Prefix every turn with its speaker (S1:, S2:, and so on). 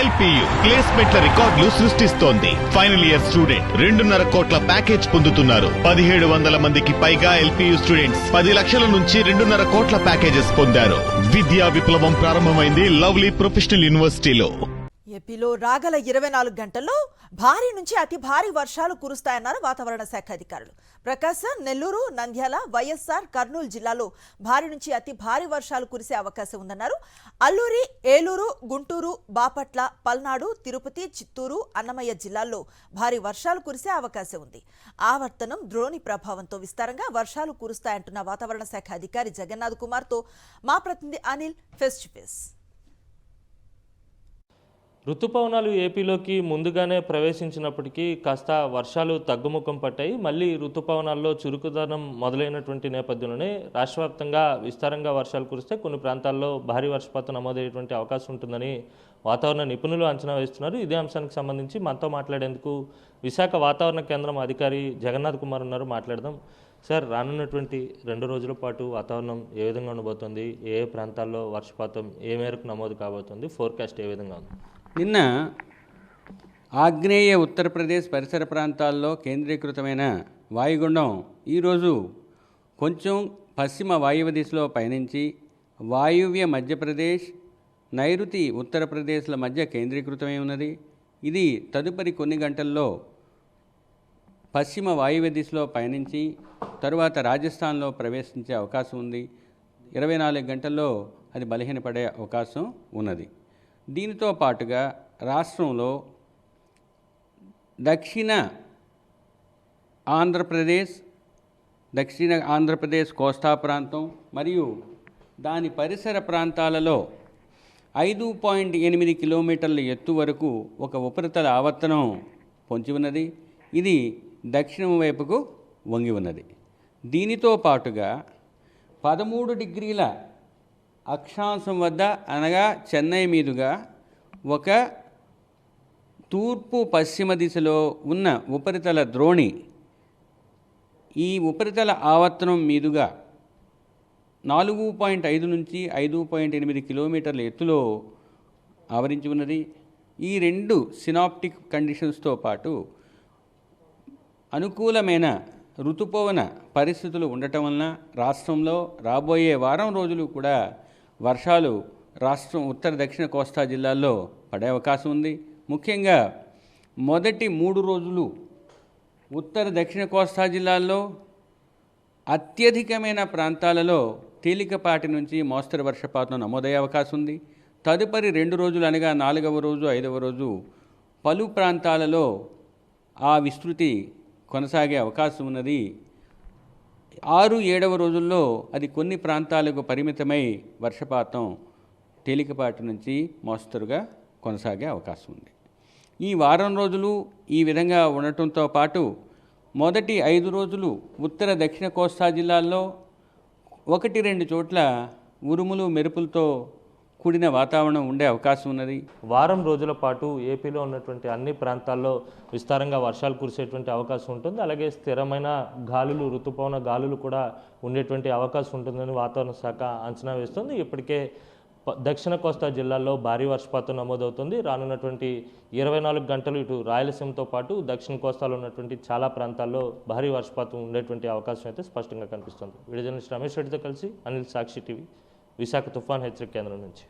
S1: LPU ప్లేస్మెంట్ల రికార్డులు సృష్టిస్తోంది. Final year student 2.5 కోట్ల ప్యాకేజ్ పొందుతున్నారు. 1700 మందికి పైగా ఎల్పియు స్టూడెంట్స్ 10 లక్షల నుంచి 2.5 కోట్ల ప్యాకేజెస్ పొందారు. విద్యా విప్లవం ప్రారంభమైంది లవ్లీ ప్రొఫెషనల్ యూనివర్సిటీలో.
S2: ఏపీలో రాగల 24 గంటల్లో భారీ నుంచి అతి భారీ వర్షాలు కురుస్తాయన్నారు వాతావరణ శాఖ అధికారులు. ప్రకాశం, నెల్లూరు, నంద్యాల, వైఎస్ఆర్, కర్నూలు జిల్లాలో భారీ నుంచి అతి భారీ వర్షాలు కురిసే అవకాశం ఉందన్నారు. అల్లూరి, ఏలూరు, గుంటూరు, బాపట్ల, పల్నాడు, తిరుపతి, చిత్తూరు, అన్నమయ్య జిల్లాల్లో భారీ వర్షాలు కురిసే అవకాశం ఉంది. ఆవర్తనం ద్రోణి ప్రభావంతో విస్తారంగా వర్షాలు కురుస్తాయంటున్న వాతావరణ శాఖ అధికారి జగన్నాథ్ కుమార్తో మా ప్రతినిధి అనిల్ ఫేస్ టు ఫేస్.
S3: ఋతుపవనాలు ఏపీలోకి ముందుగానే ప్రవేశించినప్పటికీ కాస్త వర్షాలు తగ్గుముఖం పట్టాయి. మళ్ళీ ఋతుపవనాల్లో చురుకుదనం మొదలైనటువంటి నేపథ్యంలోనే రాష్ట్ర వ్యాప్తంగా విస్తారంగా వర్షాలు కురిస్తే కొన్ని ప్రాంతాల్లో భారీ వర్షపాతం నమోదయ్యేటువంటి అవకాశం ఉంటుందని వాతావరణ నిపుణులు అంచనా వేస్తున్నారు. ఇదే అంశానికి సంబంధించి మనతో మాట్లాడేందుకు విశాఖ వాతావరణ కేంద్రం అధికారి జగన్నాథ్ కుమార్ ఉన్నారు. మాట్లాడదాం. సార్, రానున్నటువంటి 2 రోజుల పాటు వాతావరణం ఏ విధంగా ఉండబోతుంది? ఏ ప్రాంతాల్లో వర్షపాతం ఏ మేరకు నమోదు కాబోతుంది? ఫోర్కాస్ట్ ఏ విధంగా ఉంది?
S4: నిన్న ఆగ్నేయ ఉత్తరప్రదేశ్ పరిసర ప్రాంతాల్లో కేంద్రీకృతమైన వాయుగుండం ఈరోజు కొంచెం పశ్చిమ వాయువ్య దిశలో పయనించి వాయువ్య మధ్యప్రదేశ్, నైరుతి ఉత్తరప్రదేశ్ల మధ్య కేంద్రీకృతమై ఉన్నది. ఇది తదుపరి కొన్ని గంటల్లో పశ్చిమ వాయువ్య దిశలో పయనించి తరువాత రాజస్థాన్లో ప్రవేశించే అవకాశం ఉంది. 24 గంటల్లో అది బలహీనపడే అవకాశం ఉన్నది. దీనితో పాటుగా రాష్ట్రంలో దక్షిణ ఆంధ్రప్రదేశ్ కోస్తా ప్రాంతం మరియు దాని పరిసర ప్రాంతాలలో 5.8 కిలోమీటర్ల ఎత్తు వరకు ఒక ఉపరితల ఆవర్తనం పొంచి ఉన్నది. ఇది దక్షిణం వైపుకు వంగి ఉన్నది. దీనితో పాటుగా 13 డిగ్రీల అక్షాంశం వద్ద అనగా చెన్నై మీదుగా ఒక తూర్పు పశ్చిమ దిశలో ఉన్న ఉపరితల ద్రోణి ఈ ఉపరితల ఆవర్తనం మీదుగా 4.5 నుంచి 5.8 కిలోమీటర్ల ఎత్తులో ఆవరించి ఉన్నది. ఈ 2 సినాప్టిక్ కండిషన్స్తో పాటు అనుకూలమైన ఋతుపవన పరిస్థితులు ఉండటం వలన రాష్ట్రంలో రాబోయే వారం రోజులు కూడా వర్షాలు రాష్ట్రం ఉత్తర దక్షిణ కోస్తా జిల్లాల్లో పడే అవకాశం ఉంది. ముఖ్యంగా మొదటి 3 రోజులు ఉత్తర దక్షిణ కోస్తా జిల్లాల్లో అత్యధికమైన ప్రాంతాలలో తేలికపాటి నుంచి మోస్తరు వర్షపాతం నమోదయ్యే అవకాశం ఉంది. తదుపరి 2 రోజులు అనగా 4వ రోజు 5వ రోజు పలు ప్రాంతాలలో ఆ విస్తృతి కొనసాగే అవకాశం ఉన్నది. 6, 7వ రోజుల్లో అది కొన్ని ప్రాంతాలకు పరిమితమై వర్షపాతం తేలికపాటి నుంచి మోస్తరుగా కొనసాగే అవకాశం ఉంది. ఈ వారం రోజులు ఈ విధంగా ఉండటంతో పాటు మొదటి 5 రోజులు ఉత్తర దక్షిణ కోస్తా జిల్లాల్లో 1-2 చోట్ల ఉరుములు మెరుపులతో కూడిన వాతావరణం ఉండే అవకాశం ఉన్నది.
S3: వారం రోజుల పాటు ఏపీలో ఉన్నటువంటి అన్ని ప్రాంతాల్లో విస్తారంగా వర్షాలు కురిసేటువంటి అవకాశం ఉంటుంది. అలాగే స్థిరమైన గాలులు, ఋతుపవన గాలులు కూడా ఉండేటువంటి అవకాశం ఉంటుందని వాతావరణ శాఖ అంచనా వేస్తుంది. ఇప్పటికే దక్షిణ కోస్తా జిల్లాల్లో భారీ వర్షపాతం నమోదవుతుంది. రానున్నటువంటి 24 గంటలు ఇటు రాయలసీమతో పాటు దక్షిణ కోస్తాలో ఉన్నటువంటి చాలా ప్రాంతాల్లో భారీ వర్షపాతం ఉండేటువంటి అవకాశం అయితే స్పష్టంగా కనిపిస్తుంది. వీడియో జర్నలిస్ట్ రమేష్ రెడ్డితో కలిసి అనిల్, సాక్షి టీవీ, విశాఖ తుఫాన్ హెచ్చరిక కేంద్రం నుంచి.